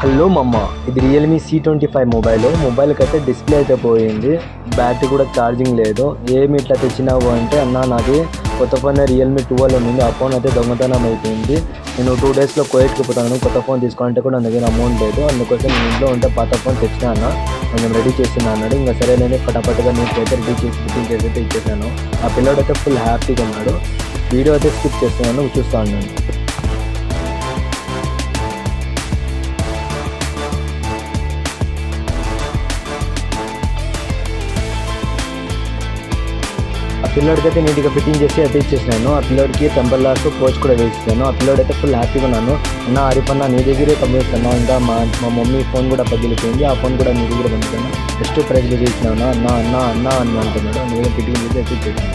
Hello మమ్మ, ఇది Realme C25 మొబైల్కి అయితే డిస్ప్లే అయితే పోయింది. బ్యాటరీ కూడా ఛార్జింగ్ లేదు. ఏమి ఇట్లా తెచ్చినావు అంటే, అన్న నాది కొత్త ఫోన్ రియల్మీ 12 ఉంది. ఆ ఫోన్ అయితే దొంగతనం అయిపోయింది. నేను 2 డేస్లో కోయట్కి పోతాను. కొత్త ఫోన్ తీసుకోవాలంటే కూడా నా దగ్గర అమౌంట్ లేదు. అందుకోసం నేను ఇంట్లో ఉంటే పాత ఫోన్ తెచ్చినా అన్న, కొంచెం రెడీ చేసిన అన్నాడు. ఇంకా సరే నేను ఫటాఫట్గా నీకు అయితే రెడీ చేసి బుకింగ్ చేసి అయితే ఇచ్చేసాను. ఆ పిల్లోడు అయితే ఫుల్ హ్యాపీగా ఉన్నాడు. వీడియో అయితే స్కిప్ చేస్తున్నాను, చూస్తా ఉన్నాను. ఆ పిల్లోడికి అయితే నీట్గా ఫిట్టింగ్ చేసి అయితే ఇచ్చేసినాను. ఆ పిల్లోడికి టెంపర్ గ్లాస్ కోచ్ కూడా వేసిస్తాను. ఆ పిల్లోడు అయితే ఫుల్ హ్యాపీగా ఉన్నాను. అన్న అరిపన్న నీ దగ్గరే పంపిస్తాను, ఇంకా మా మమ్మీ ఫోన్ కూడా పగిలిపోయింది, ఆ ఫోన్ కూడా నీ దగ్గర పంపిస్తాను, బెస్ట్ ప్రైజ్లో చేసినాను అన్న అన్న అన్న అని అంటున్నాడు. నేను ఫిట్టింగ్ చేసి అయితే ఇచ్చేసాను.